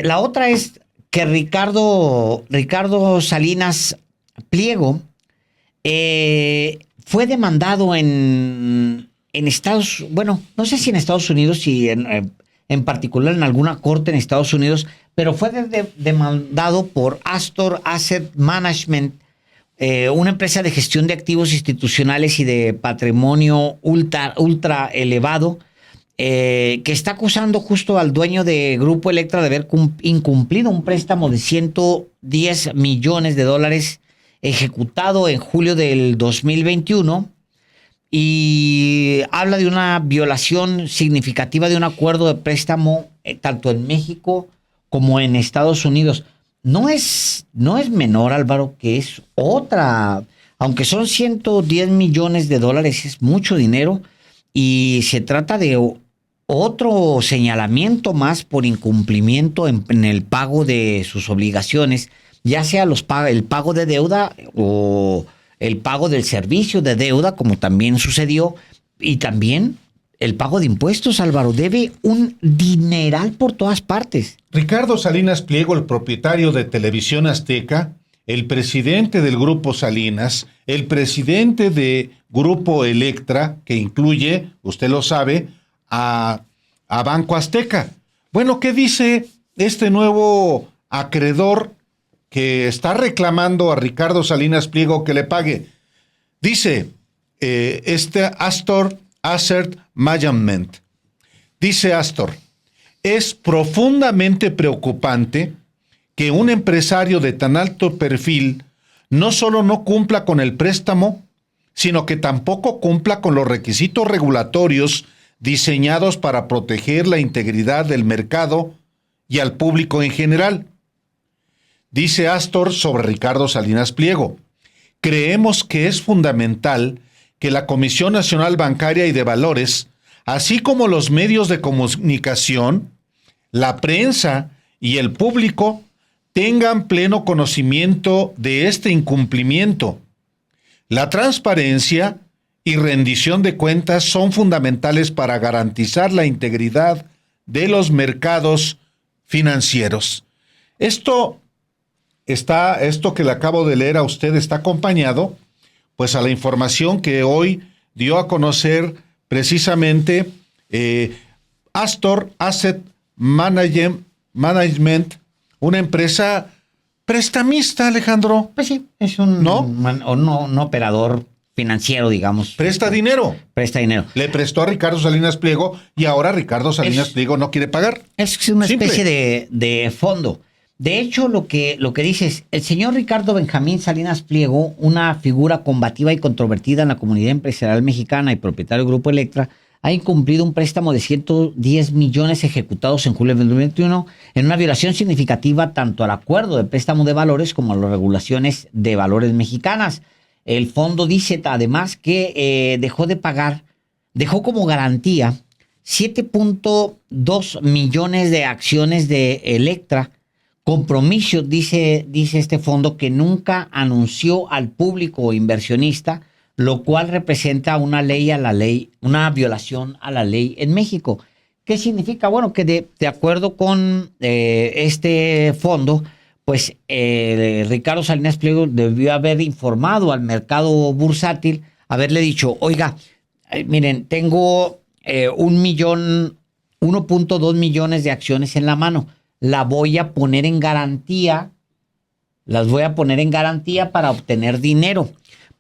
La otra es que Ricardo Salinas Pliego fue demandado bueno, no sé si en Estados Unidos, si en particular en alguna corte en Estados Unidos, pero fue demandado por Astor Asset Management, una empresa de gestión de activos institucionales y de patrimonio ultra elevado, que está acusando justo al dueño de Grupo Electra de haber incumplido un préstamo de 110 millones de dólares ejecutado en julio del 2021, y habla de una violación significativa de un acuerdo de préstamo tanto en México como en Estados Unidos. No es menor, Álvaro, que es otra, aunque son 110 millones de dólares, es mucho dinero, y se trata de otro señalamiento más por incumplimiento en el pago de sus obligaciones, ya sea el pago de deuda o el pago del servicio de deuda, como también sucedió, y también el pago de impuestos. Álvaro, debe un dineral por todas partes. Ricardo Salinas Pliego, el propietario de Televisión Azteca, el presidente del Grupo Salinas, el presidente de Grupo Electra, que incluye, usted lo sabe, a Banco Azteca. Bueno, ¿qué dice este nuevo acreedor que está reclamando a Ricardo Salinas Pliego que le pague? Dice Astor Asset Management. Dice Astor: es profundamente preocupante que un empresario de tan alto perfil no solo no cumpla con el préstamo, sino que tampoco cumpla con los requisitos regulatorios diseñados para proteger la integridad del mercado y al público en general. Dice Astor sobre Ricardo Salinas Pliego: creemos que es fundamental que la Comisión Nacional Bancaria y de Valores, así como los medios de comunicación, la prensa y el público, tengan pleno conocimiento de este incumplimiento. La transparencia y rendición de cuentas son fundamentales para garantizar la integridad de los mercados financieros. Esto que le acabo de leer a usted está acompañado, pues, a la información que hoy dio a conocer precisamente Astor Asset Management, una empresa prestamista, Alejandro. Pues sí, es un un operador financiero, digamos. Presta dinero. Presta dinero. Le prestó a Ricardo Salinas Pliego y ahora Ricardo Salinas Pliego no quiere pagar. Es una Simple. especie de fondo. De hecho, lo que dice es: el señor Ricardo Benjamín Salinas Pliego, una figura combativa y controvertida en la comunidad empresarial mexicana y propietario del Grupo Electra, ha incumplido un préstamo de 110 millones ejecutados en julio del 2021 en una violación significativa tanto al acuerdo de préstamo de valores como a las regulaciones de valores mexicanas. El fondo dice además que dejó como garantía 7.2 millones de acciones de Electra, compromiso, dice este fondo, que nunca anunció al público o inversionista, lo cual representa una violación a la ley en México. ¿Qué significa? Bueno, que de acuerdo con este fondo, pues Ricardo Salinas Pliego debió haber informado al mercado bursátil, haberle dicho: oiga, miren, tengo 1.2 millones de acciones en la mano. Las voy a poner en garantía para obtener dinero.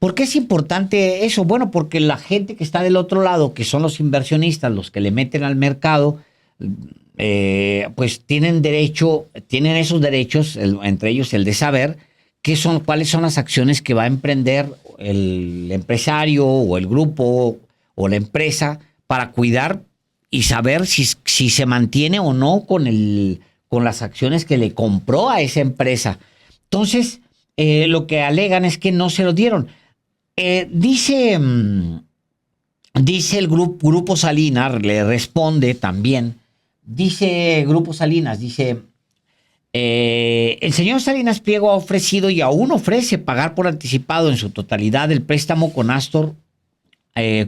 ¿Por qué es importante eso? Bueno, porque la gente que está del otro lado, que son los inversionistas, los que le meten al mercado, pues tienen esos derechos, entre ellos el de saber cuáles son las acciones que va a emprender el empresario o el grupo o la empresa para cuidar y saber si se mantiene o no con las acciones que le compró a esa empresa. Entonces, lo que alegan es que no se lo dieron. Dice el Grupo Salinas, le responde también, dice Grupo Salinas, el señor Salinas Pliego ha ofrecido y aún ofrece pagar por anticipado en su totalidad el préstamo con Astor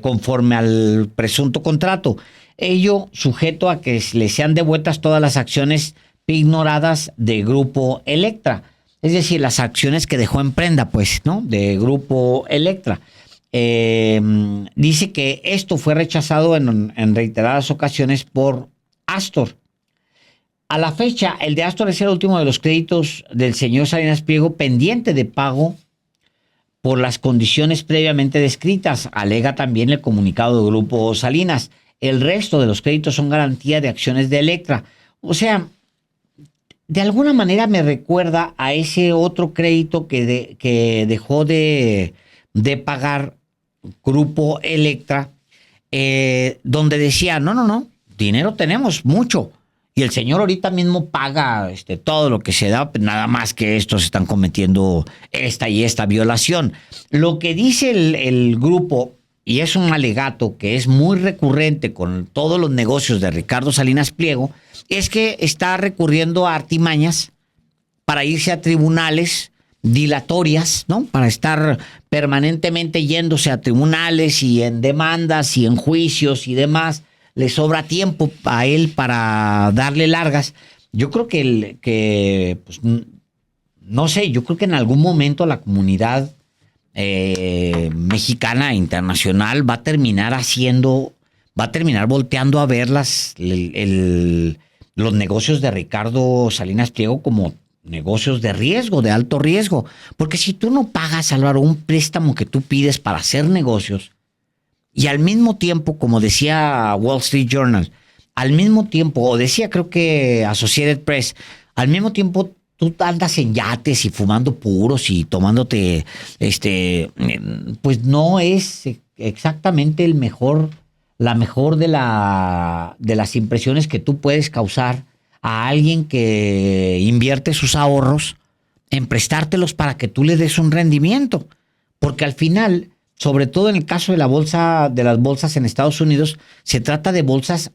conforme al presunto contrato. Ello sujeto a que le sean devueltas todas las acciones ignoradas de Grupo Electra. Es decir, las acciones que dejó en prenda, pues, ¿no? De Grupo Electra. Dice que esto fue rechazado en reiteradas ocasiones por Astor. A la fecha, el de Astor es el último de los créditos del señor Salinas Pliego pendiente de pago por las condiciones previamente descritas, alega también el comunicado del Grupo Salinas. El resto de los créditos son garantía de acciones de Electra. O sea, de alguna manera me recuerda a ese otro crédito que dejó de pagar Grupo Electra, donde decía, no, dinero tenemos mucho. Y el señor ahorita mismo paga todo lo que se da, nada más que estos están cometiendo esta violación. Lo que dice el grupo, y es un alegato que es muy recurrente con todos los negocios de Ricardo Salinas Pliego, es que está recurriendo a artimañas para irse a tribunales dilatorias, ¿no? Para estar permanentemente yéndose a tribunales y en demandas y en juicios y demás. Le sobra tiempo a él para darle largas. Yo creo pues, no sé, yo creo que en algún momento la comunidad mexicana e internacional va a terminar volteando a ver los negocios de Ricardo Salinas Pliego como negocios de riesgo, de alto riesgo. Porque si tú no pagas, Álvaro, un préstamo que tú pides para hacer negocios, y al mismo tiempo, como decía Wall Street Journal, al mismo tiempo, o decía creo que Associated Press, al mismo tiempo tú andas en yates y fumando puros y tomándote, pues no es exactamente la mejor de las impresiones que tú puedes causar a alguien que invierte sus ahorros en prestártelos para que tú le des un rendimiento. Porque al final, sobre todo en el caso de las bolsas en Estados Unidos, se trata de bolsas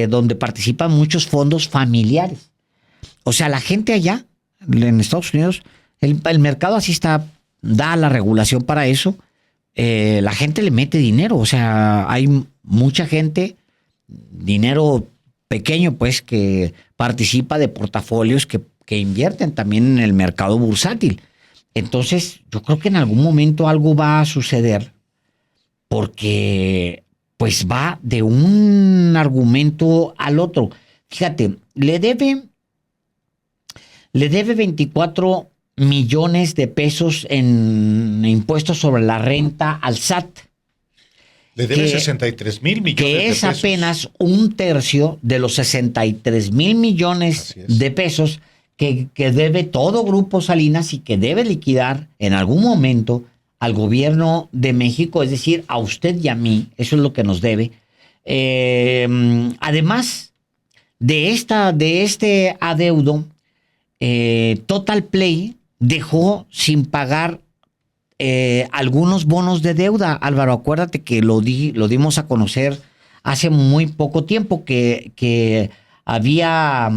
donde participan muchos fondos familiares. O sea, la gente allá, en Estados Unidos, el mercado así da la regulación para eso. La gente le mete dinero. O sea, hay mucha gente, dinero pequeño, pues, que participa de portafolios que invierten también en el mercado bursátil. Entonces, yo creo que en algún momento algo va a suceder porque pues va de un argumento al otro. Fíjate, le debe 24 millones de pesos en impuestos sobre la renta al SAT. Le debe 63 mil millones de pesos. Que es apenas un tercio de los 63 mil millones de pesos que debe todo Grupo Salinas y que debe liquidar en algún momento al gobierno de México, es decir, a usted y a mí. Eso es lo que nos debe. Además de este adeudo, Total Play dejó sin pagar algunos bonos de deuda. Álvaro, acuérdate que lo dimos a conocer hace muy poco tiempo que había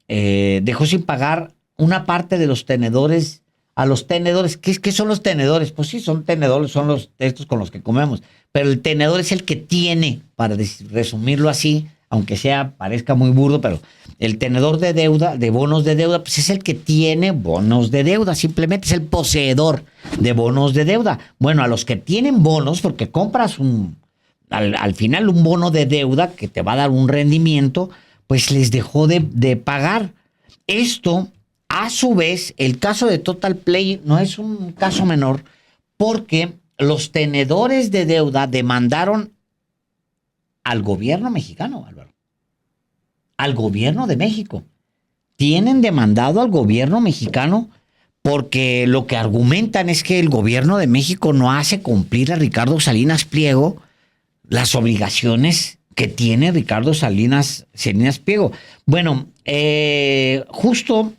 dejó sin pagar una parte de los tenedores a los tenedores. ¿Qué son los tenedores? Pues sí, son tenedores, son estos con los que comemos. Pero el tenedor es el que tiene, para resumirlo así, aunque parezca muy burdo, pero el tenedor de deuda, de bonos de deuda, pues es el que tiene bonos de deuda, simplemente es el poseedor de bonos de deuda. Bueno, a los que tienen bonos, porque compras al final un bono de deuda que te va a dar un rendimiento, pues les dejó de pagar. Esto, a su vez, el caso de Total Play no es un caso menor, porque los tenedores de deuda demandaron al gobierno mexicano, Álvaro. Al gobierno de México. Tienen demandado al gobierno mexicano porque lo que argumentan es que el gobierno de México no hace cumplir a Ricardo Salinas Pliego las obligaciones que tiene Ricardo Salinas Pliego. Bueno, justo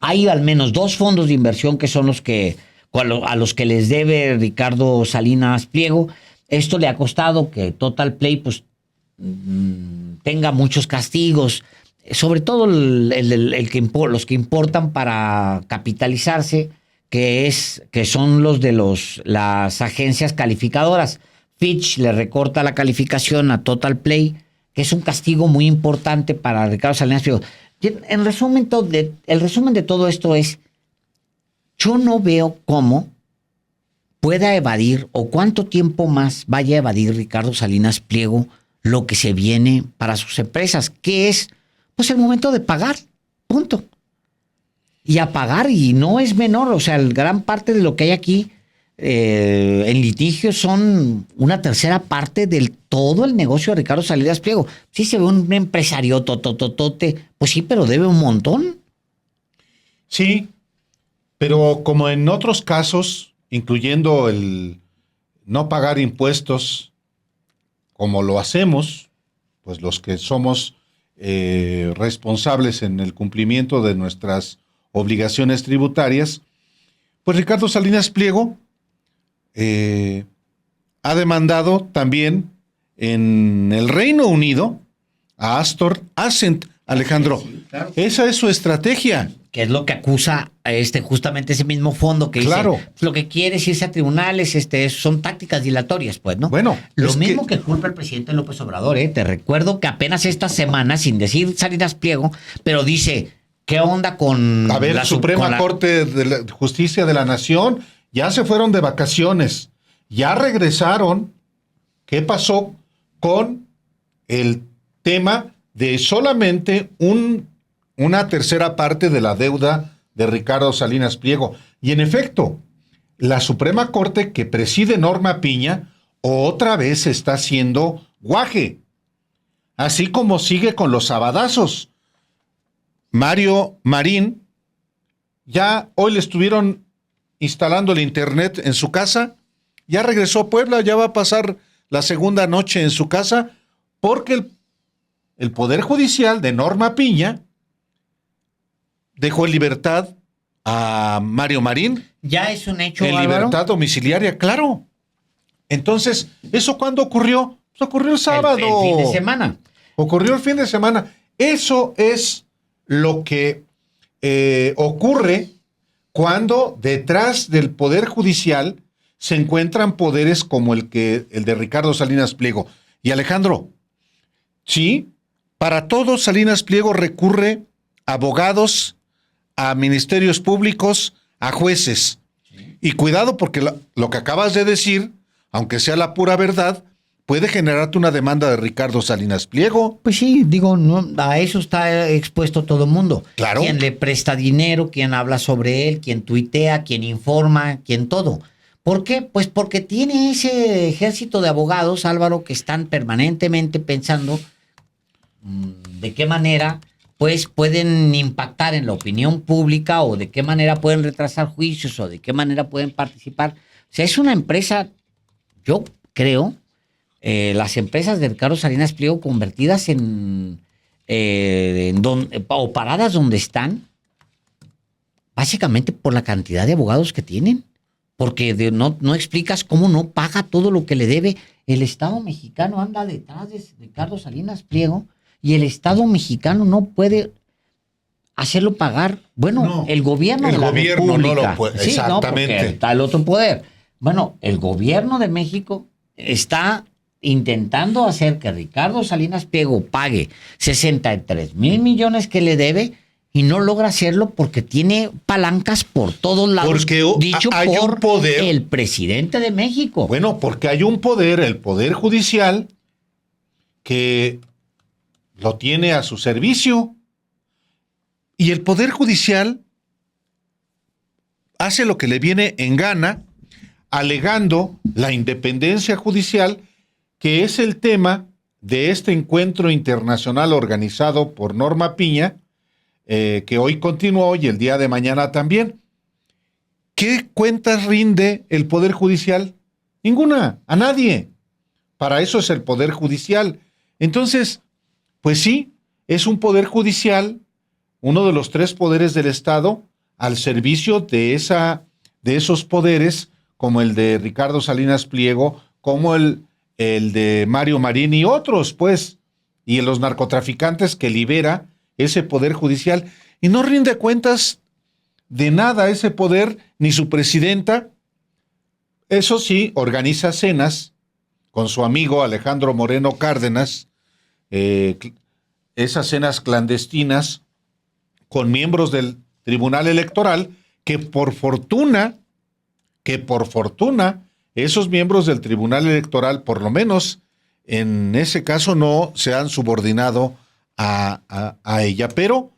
hay al menos dos fondos de inversión que son a los que les debe Ricardo Salinas Pliego. Esto le ha costado que Total Play pues tenga muchos castigos, sobre todo los que importan para capitalizarse, que son los de las agencias calificadoras. Fitch le recorta la calificación a Total Play, que es un castigo muy importante para Ricardo Salinas Pliego. En resumen, el resumen de todo esto es, yo no veo cómo pueda evadir o cuánto tiempo más vaya a evadir Ricardo Salinas Pliego lo que se viene para sus empresas, que es pues el momento de pagar, punto. Y a pagar, y no es menor, o sea, gran parte de lo que hay aquí en litigio son una tercera parte del todo el negocio de Ricardo Salinas Pliego. Sí se ve un empresario totototote, pues sí, pero debe un montón. Sí, pero como en otros casos, incluyendo el no pagar impuestos, como lo hacemos, pues los que somos responsables en el cumplimiento de nuestras obligaciones tributarias, pues Ricardo Salinas Pliego ha demandado también en el Reino Unido a Astor Ascent, Alejandro. Sí, claro. Esa es su estrategia. Que es lo que acusa justamente ese mismo fondo que claro. Dice, lo que quiere es irse a tribunales, son tácticas dilatorias, pues, ¿no? Bueno, lo mismo que culpa el presidente López Obrador, Te recuerdo que apenas esta semana, sin decir Salinas Pliego, pero dice, ¿qué onda con a ver, la Suprema Corte de Justicia de la Nación? Ya se fueron de vacaciones, ya regresaron. ¿Qué pasó con el tema de solamente una tercera parte de la deuda de Ricardo Salinas Pliego? Y en efecto, la Suprema Corte que preside Norma Piña otra vez está haciendo guaje, así como sigue con los sabadazos. Mario Marín, ya hoy le estuvieron instalando el internet en su casa, ya regresó a Puebla, ya va a pasar la segunda noche en su casa, porque el Poder Judicial de Norma Piña dejó en libertad a Mario Marín. Ya es un hecho, en Álvaro. Libertad domiciliaria, claro. Entonces, ¿eso cuándo ocurrió? Pues ocurrió el sábado. El fin de semana. Ocurrió el fin de semana. Eso es lo que ocurre cuando detrás del Poder Judicial se encuentran poderes como el de Ricardo Salinas Pliego. Y Alejandro, sí, para todo Salinas Pliego recurre a abogados, a ministerios públicos, a jueces. Sí. Y cuidado porque lo que acabas de decir, aunque sea la pura verdad, puede generarte una demanda de Ricardo Salinas Pliego. Pues sí, digo, no, a eso está expuesto todo el mundo. Claro. Quien le presta dinero, quien habla sobre él, quien tuitea, quien informa, quien todo. ¿Por qué? Pues porque tiene ese ejército de abogados, Álvaro, que están permanentemente pensando de qué manera pues pueden impactar en la opinión pública o de qué manera pueden retrasar juicios o de qué manera pueden participar. O sea, es una empresa, yo creo, las empresas de Ricardo Salinas Pliego convertidas o paradas donde están, básicamente por la cantidad de abogados que tienen. Porque no explicas cómo no paga todo lo que le debe. El Estado mexicano anda detrás de Ricardo Salinas Pliego y el Estado mexicano no puede hacerlo pagar. Bueno, no, el gobierno de la República. No lo puede, sí, exactamente. No, porque está el otro poder. Bueno, el gobierno de México está intentando hacer que Ricardo Salinas Pliego pague 63 mil millones que le debe y no logra hacerlo porque tiene palancas por todos lados. Porque dicho hay por un poder, el presidente de México. Bueno, porque hay un poder, el Poder Judicial, que lo tiene a su servicio. Y el Poder Judicial hace lo que le viene en gana, alegando la independencia judicial, que es el tema de este encuentro internacional organizado por Norma Piña, que hoy continuó y el día de mañana también. ¿Qué cuentas rinde el Poder Judicial? Ninguna, a nadie. Para eso es el Poder Judicial. Entonces, pues sí, es un Poder Judicial, uno de los 3 poderes del Estado, al servicio de esos poderes, como el de Ricardo Salinas Pliego, como el de Mario Marín y otros, pues, y los narcotraficantes que libera ese Poder Judicial, y no rinde cuentas de nada ese poder, ni su presidenta. Eso sí, organiza cenas con su amigo Alejandro Moreno Cárdenas, esas cenas clandestinas con miembros del Tribunal Electoral que por fortuna, esos miembros del Tribunal Electoral, por lo menos en ese caso, no se han subordinado a ella, pero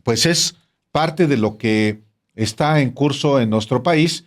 pues es parte de lo que está en curso en nuestro país.